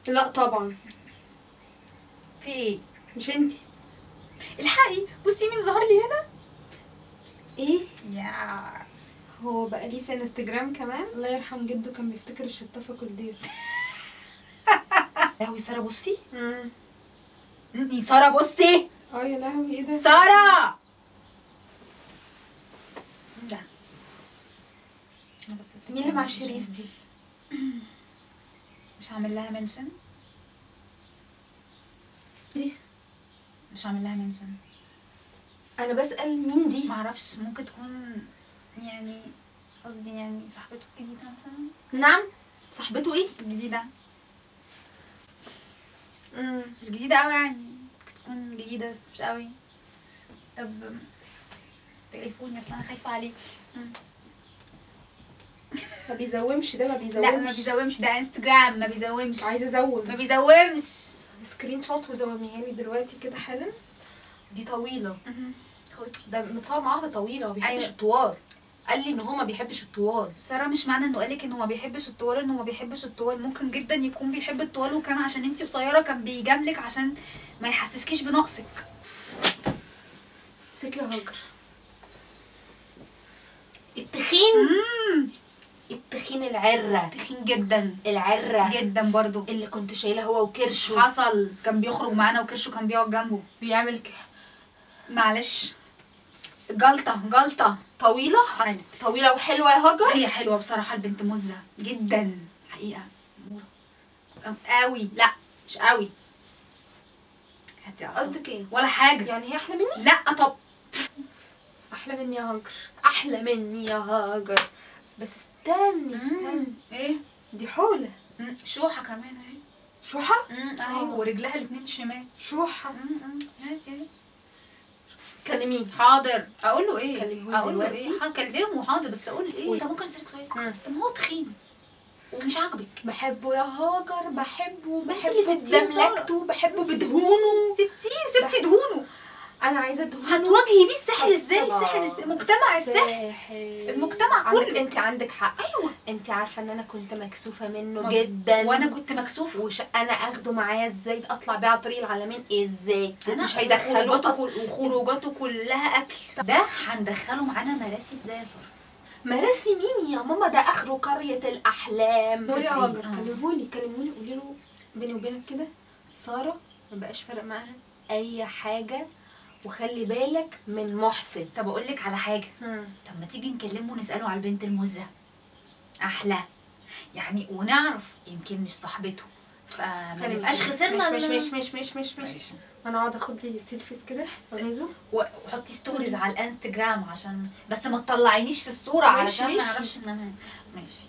لا طبعا. في ايه؟ مش انتي. الحقي بصي مين ظهر لي هنا. ايه؟ يا هو بقى ليه في انستجرام كمان؟ الله يرحم جده كان بيفتكر الشطافه كولدير. لهوي ساره بصي. ساره بصي. يا لهوي ايه ده؟ ساره ده مين اللي مع شريف دي؟ مش هعمل لها منشن. دي مش هعمل لها منشن. انا بسأل مين دي؟ معرفش، ممكن تكون يعني قصدي يعني صاحبته الجديدة مثلا. نعم صاحبته ايه؟ الجديدة. مش جديدة قوي يعني، ممكن تكون جديدة بس مش قوي. طب تليفوني اصل انا خايفة عليه. ما بيزومش ده، ما بيزومش. لا ما بيزومش، ده انستجرام ما بيزومش. عايزه ازوم. ما بيزومش. سكرين شوت وزوميها لي دلوقتي كده حالا. دي طويله. خدي. ده متصور مع واحده طويله وما بيحبش أيوة. الطوال. قال لي ان هو ما بيحبش الطوال. ساره مش معنى انه قالك انه ما بيحبش الطوال انه ما بيحبش الطوال، ممكن جدا يكون بيحب الطوال وكان عشان انتي قصيره كان بيجاملك عشان ما يحسسكيش بنقصك. امسكي يا هاجر. التخين. التخين العره. تخين جدا. العره جدا برضو. اللي كنت شايله هو وكرشه. حصل، كان بيخرج معانا وكرشه كان بيقعد جنبه بيعمل معلش جلطه. طويله. حلو. طويله وحلوه يا هاجر. هي حلوه بصراحه البنت مزه جدا حقيقه. قوي. لا مش قوي. قصدك ايه؟ ولا حاجه. يعني هي احلى مني؟ لا طب احلى مني يا هاجر. احلى مني يا هاجر. بس استني. ايه دي حوله. شوحه كمان اهي. شوحه. اهي ورجلها الاتنين شمال. شوحه. هاتي كلميه. حاضر. اقول له ايه؟ كلمهولي اقول له دلوقتي. ايه؟ هكلمه حاضر بس اقول ايه؟ طب ممكن اسالك سؤال؟ طب ما هو تخين ومش عاجبك. بحبه يا هاجر. بحبه اللي سبتيه بمملكته. بحبه بدهونه. سبتي دهونه. انا عايزه دهونه. هتواجهي بيه السحر ازاي؟ السحر مجتمع السحر. المجتمع كله. انت عندك حق. ايوه انت عارفه ان انا كنت مكسوفه منه جدا. وانا كنت مكسوفه. انا اخده معايا ازاي؟ اطلع بيه على طريق العالمين ازاي؟ انا مش هيدخلوه وخروجاته كلها اكل. ده هندخله معانا مراسي ازاي يا ساره؟ مراسي مين يا ماما؟ ده اخره قريه الاحلام. كلمهولي قولي له بيني وبينك كده ساره ما بقاش فارق معاها اي حاجه، وخلي بالك من محسن. طب اقول لك على حاجه. طب ما تيجي نكلمه ونساله على البنت المزه احلى يعني، ونعرف يمكن مش صاحبته فما نبقاش خسرنا. مش انا اقعد اخد لي سيلفيز كده واغيظه وحطي ستوريز على الانستجرام عشان بس ما تطلعينيش في الصوره علشان ما يعرفش ان انا ماشي.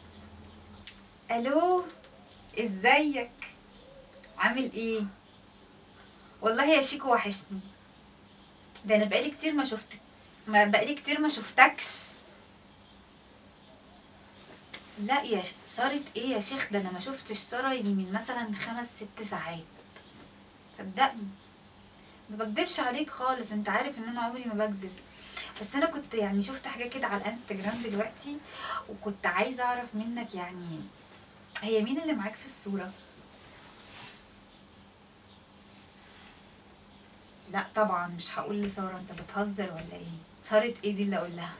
الو ازيك عامل ايه؟ والله يا شيكو وحشني. ده انا بقالي كتير ما شفتكش. لا يا سارة ايه يا شيخ؟ ده انا ما شفتش سارة يجي من مثلا 5-6 ساعات صدقني. ما بكدبش عليك خالص، انت عارف ان انا عمري ما بكدب. بس انا كنت يعني شفت حاجه كده على الانستجرام دلوقتي وكنت عايزه اعرف منك يعني هي مين اللي معاك في الصوره؟ لا طبعا مش هقول لساره، انت بتهزر ولا ايه؟ ساره ايه دي اللي اقول لها؟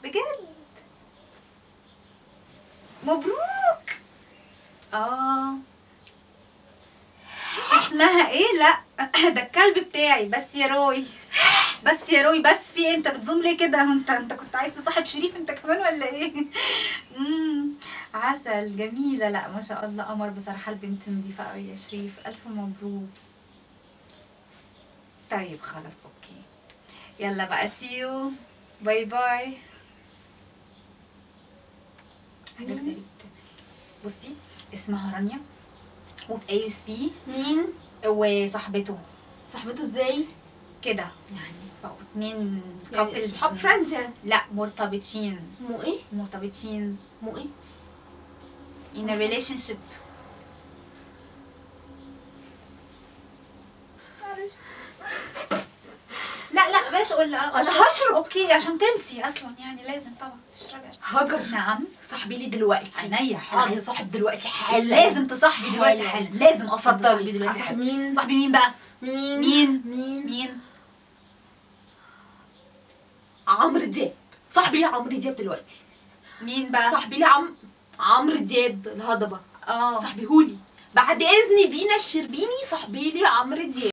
بجد مبروك. اسمها ايه؟ لا ده الكلب بتاعي. بس يا روي بس في إيه؟ انت بتزوم ليه كده؟ انت كنت عايز تصاحب شريف انت كمان ولا ايه؟ عسل جميله. لا ما شاء الله قمر بصراحه، البنت نضيفه قوي يا شريف. الف مبروك. طيب خلاص اوكي يلا بقى سيو باي باي. بصي اسمها رانيا وفي اي سي. مين؟ وصاحبته ازاي كده يعني بقوا 2 يعني صحاب فريندز يعني؟ لا مرتبطين. مو ايه in a relationship. لا بلاش ولا انا هشرب. اوكي عشان تنسي اصلا، يعني لازم طبعا تشربي. هاجر نعم. صاحبي لي دلوقتي. عينيا انا حاضر. عايزه صاحب دلوقتي حالا. لازم تصاحبي دلوقتي حالا، لازم اصلا تصاحبي دلوقتي صاحب حالا. مين؟ صاحبي مين بقى؟ مين؟ مين؟ عمرو دياب. صاحبي لي عمرو دياب دلوقتي. مين بقى؟ صاحبي لي عمرو دياب الهضبه. اه صاحبي هولي بعد اذن دينا الشربيني. صاحبي لي عمرو دياب.